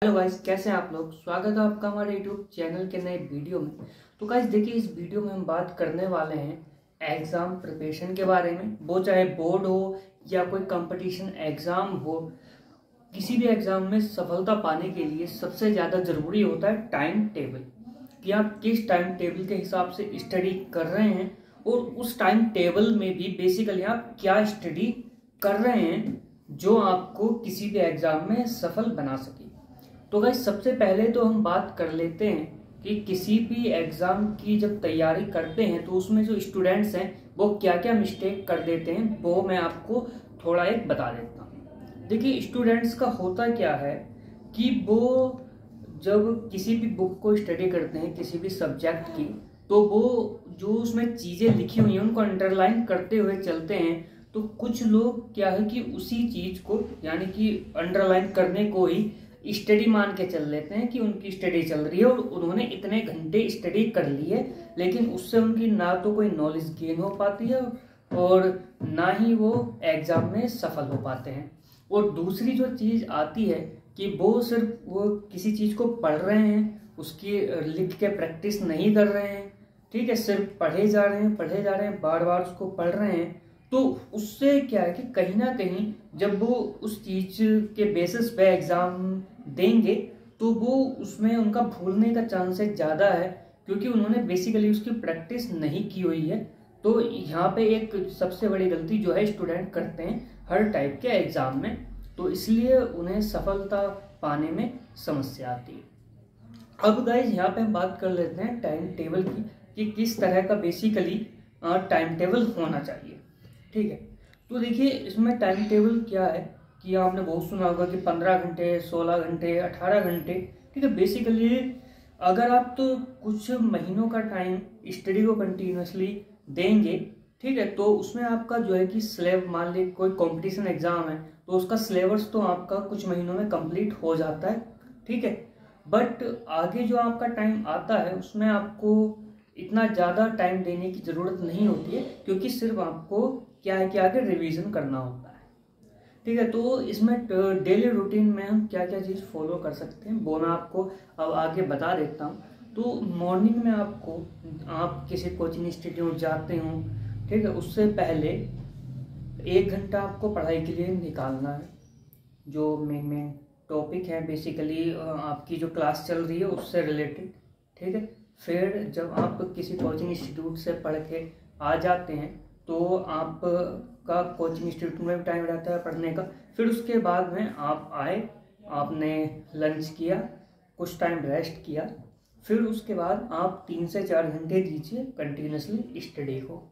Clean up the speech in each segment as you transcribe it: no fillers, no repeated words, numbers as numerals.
Hello guys, कैसे हैं आप लोग। स्वागत है आपका हमारे यूट्यूब चैनल के नए वीडियो में। तो गाइस देखिए, इस वीडियो में हम बात करने वाले हैं एग्ज़ाम प्रिपरेशन के बारे में। वो चाहे बोर्ड हो या कोई कंपटीशन एग्ज़ाम हो, किसी भी एग्ज़ाम में सफलता पाने के लिए सबसे ज़्यादा ज़रूरी होता है टाइम टेबल, कि आप किस टाइम टेबल के हिसाब से स्टडी कर रहे हैं और उस टाइम टेबल में भी बेसिकली आप क्या स्टडी कर रहे हैं जो आपको किसी भी एग्ज़ाम में सफल बना सके। तो गाइस सबसे पहले तो हम बात कर लेते हैं कि किसी भी एग्ज़ाम की जब तैयारी करते हैं तो उसमें जो स्टूडेंट्स हैं वो क्या क्या मिस्टेक कर देते हैं, वो मैं आपको थोड़ा एक बता देता हूँ। देखिए, स्टूडेंट्स का होता क्या है कि वो जब किसी भी बुक को स्टडी करते हैं, किसी भी सब्जेक्ट की, तो वो जो उसमें चीज़ें लिखी हुई हैं उनको अंडरलाइन करते हुए चलते हैं। तो कुछ लोग क्या है कि उसी चीज़ को, यानी कि अंडरलाइन करने को ही स्टडी मान के चल लेते हैं कि उनकी स्टडी चल रही है और उन्होंने इतने घंटे स्टडी कर ली है, लेकिन उससे उनकी ना तो कोई नॉलेज गेन हो पाती है और ना ही वो एग्जाम में सफल हो पाते हैं। और दूसरी जो चीज़ आती है कि वो सिर्फ वो किसी चीज़ को पढ़ रहे हैं, उसकी लिख के प्रैक्टिस नहीं कर रहे हैं, ठीक है, सिर्फ पढ़े जा रहे हैं, बार बार उसको पढ़ रहे हैं। तो उससे क्या है कि कहीं ना कहीं जब वो उस चीज़ के बेसिस पे एग्ज़ाम देंगे तो वो उसमें उनका भूलने का चांसेस ज़्यादा है, क्योंकि उन्होंने बेसिकली उसकी प्रैक्टिस नहीं की हुई है। तो यहाँ पे एक सबसे बड़ी गलती जो है स्टूडेंट करते हैं हर टाइप के एग्ज़ाम में, तो इसलिए उन्हें सफलता पाने में समस्या आती है। अब गाइज यहाँ पे हम बात कर लेते हैं टाइम टेबल की, कि किस तरह का बेसिकली टाइम टेबल होना चाहिए, ठीक है। तो देखिए, इसमें टाइम टेबल क्या है कि आपने बहुत सुना होगा कि 15 घंटे, 16 घंटे, 18 घंटे, ठीक है। बेसिकली अगर आप तो कुछ महीनों का टाइम स्टडी को कंटिन्यूसली देंगे, ठीक है, तो उसमें आपका जो है कि मान ली कोई कंपटीशन एग्जाम है तो उसका सिलेबस तो आपका कुछ महीनों में कंप्लीट हो जाता है, ठीक है। बट आगे जो आपका टाइम आता है उसमें आपको इतना ज़्यादा टाइम देने की ज़रूरत नहीं होती है, क्योंकि सिर्फ आपको क्या है कि आगे रिवीजन करना होता है, ठीक है। तो इसमें डेली रूटीन में हम क्या क्या चीज़ फॉलो कर सकते हैं वो मैं आपको अब आगे बता देता हूँ। तो मॉर्निंग में आपको, आप किसी कोचिंग इंस्टीट्यूट जाते हो, ठीक है, उससे पहले 1 घंटा आपको पढ़ाई के लिए निकालना है। जो मेन टॉपिक है बेसिकली आपकी जो क्लास चल रही है उससे रिलेटेड, ठीक है। फिर जब आप किसी कोचिंग इंस्टीट्यूट से पढ़ के आ जाते हैं तो आपका कोचिंग इंस्टीट्यूट में भी टाइम रहता है पढ़ने का। फिर उसके बाद में आप आए, आपने लंच किया, कुछ टाइम रेस्ट किया, फिर उसके बाद आप 3 से 4 घंटे दीजिए कंटिन्यूसली स्टडी को,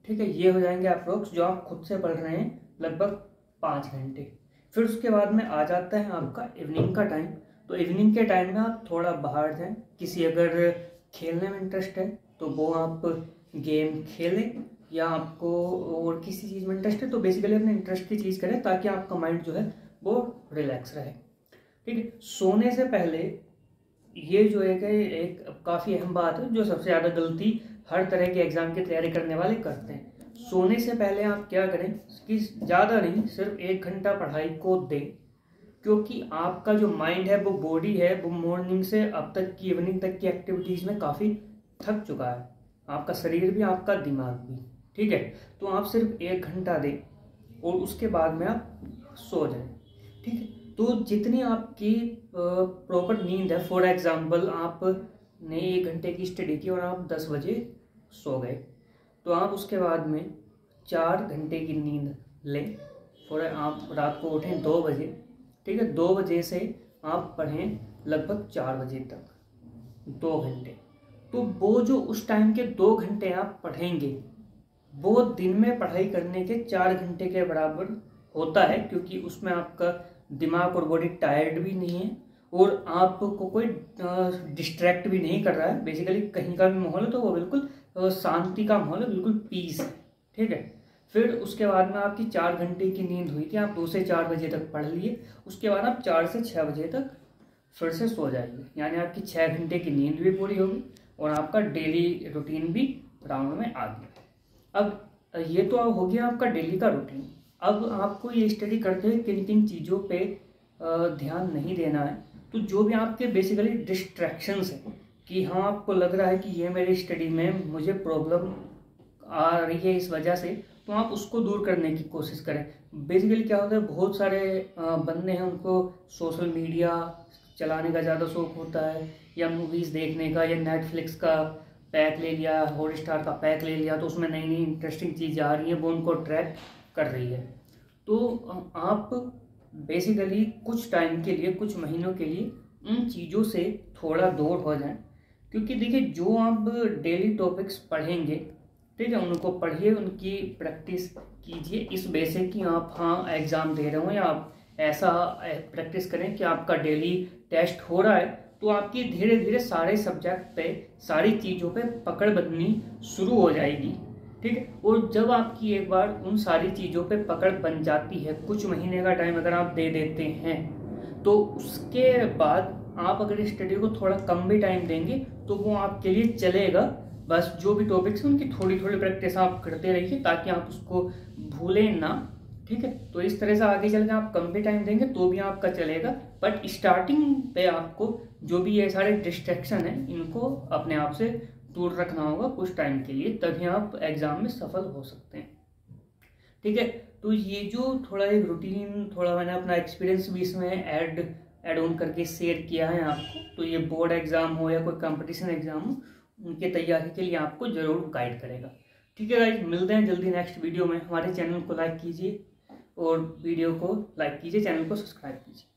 ठीक है। ये हो जाएंगे अप्रोक्स जो आप खुद से पढ़ रहे हैं लगभग 5 घंटे। फिर उसके बाद में आ जाता है आपका इवनिंग का टाइम। तो इवनिंग के टाइम में आप थोड़ा बाहर जाएं, किसी अगर खेलने में इंटरेस्ट है तो वो आप गेम खेलें, या आपको और किसी चीज़ में इंटरेस्ट है तो बेसिकली अपने इंटरेस्ट की चीज़ करें ताकि आपका माइंड जो है वो रिलैक्स रहे, ठीक है। सोने से पहले ये जो है कि एक काफ़ी अहम बात है जो सबसे ज़्यादा गलती हर तरह के एग्ज़ाम की तैयारी करने वाले करते हैं। सोने से पहले आप क्या करें कि ज़्यादा नहीं, सिर्फ 1 घंटा पढ़ाई को दें, क्योंकि आपका जो माइंड है, वो बॉडी है, वो मॉर्निंग से अब तक की इवनिंग तक की एक्टिविटीज़ में काफ़ी थक चुका है, आपका शरीर भी, आपका दिमाग भी, ठीक है। तो आप सिर्फ 1 घंटा दें और उसके बाद में आप सो जाएं, ठीक है। तो जितनी आपकी प्रॉपर नींद है, फॉर एग्जांपल आपने 1 घंटे की स्टडी की और आप 10 बजे सो गए, तो आप उसके बाद में 4 घंटे की नींद लें। फॉर आप रात को उठें 2 बजे, ठीक है, 2 बजे से आप पढ़ें लगभग 4 बजे तक 2 घंटे। तो वो जो उस टाइम के 2 घंटे आप पढ़ेंगे वो दिन में पढ़ाई करने के 4 घंटे के बराबर होता है, क्योंकि उसमें आपका दिमाग और बॉडी टायर्ड भी नहीं है और आपको कोई डिस्ट्रैक्ट भी नहीं कर रहा है। बेसिकली कहीं का भी माहौल है तो वो बिल्कुल शांति का माहौल है, बिल्कुल पीस है, ठीक है। फिर उसके बाद में आपकी 4 घंटे की नींद हुई थी, आप 2 से 4 बजे तक पढ़ लिए, उसके बाद आप 4 से 6 बजे तक फिर से सो जाएंगे, यानी आपकी 6 घंटे की नींद भी पूरी होगी और आपका डेली रूटीन भी राउंड में आ गया। अब ये तो हो गया आपका डेली का रूटीन। अब आपको ये स्टडी करते हुए किन किन चीज़ों पे ध्यान नहीं देना है तो जो भी आपके बेसिकली डिस्ट्रैक्शंस हैं कि हाँ आपको लग रहा है कि ये मेरी स्टडी में मुझे प्रॉब्लम आ रही है इस वजह से, तो आप उसको दूर करने की कोशिश करें। बेसिकली क्या होता है, बहुत सारे बंदे हैं उनको सोशल मीडिया चलाने का ज़्यादा शौक होता है, या मूवीज़ देखने का, या नेटफ्लिक्स का पैक ले लिया, हॉटस्टार का पैक ले लिया, तो उसमें नई नई इंटरेस्टिंग चीज़ें आ रही हैं, वो उनको अट्रैक्ट कर रही है। तो आप बेसिकली कुछ टाइम के लिए, कुछ महीनों के लिए उन चीज़ों से थोड़ा दूर हो जाएं। क्योंकि देखिए, जो आप डेली टॉपिक्स पढ़ेंगे, ठीक है, उनको पढ़िए, उनकी प्रैक्टिस कीजिए इस बेस से कि आप हाँ एग्ज़ाम दे रहे हो, या आप ऐसा प्रैक्टिस करें कि आपका डेली टेस्ट हो रहा है, तो आपकी धीरे धीरे सारे सब्जेक्ट पे, सारी चीज़ों पे पकड़ बननी शुरू हो जाएगी। ठीक है, और जब आपकी एक बार उन सारी चीज़ों पे पकड़ बन जाती है, कुछ महीने का टाइम अगर आप दे देते हैं, तो उसके बाद आप अगर स्टडी को थोड़ा कम भी टाइम देंगे तो वो आपके लिए चलेगा। बस जो भी टॉपिक्स हैं उनकी थोड़ी थोड़ी प्रैक्टिस आप करते रहिए ताकि आप उसको भूलें ना। ठीक है, तो इस तरह से आगे चल के आप कम भी टाइम देंगे तो भी आपका चलेगा, बट स्टार्टिंग पे आपको जो भी ये सारे डिस्ट्रैक्शन हैं इनको अपने आप से दूर रखना होगा कुछ टाइम के लिए, तभी आप एग्जाम में सफल हो सकते हैं। ठीक है, तो ये जो थोड़ा एक रूटीन, थोड़ा मैंने अपना एक्सपीरियंस भी इसमें ऐड ऑन करके शेयर किया है आपको, तो ये बोर्ड एग्जाम हो या कोई कंपटीशन एग्जाम हो, उनके तैयारी के लिए आपको जरूर गाइड करेगा। ठीक है गाइस, मिलते हैं जल्दी नेक्स्ट वीडियो में। हमारे चैनल को लाइक कीजिए और वीडियो को लाइक कीजिए, चैनल को सब्सक्राइब कीजिए।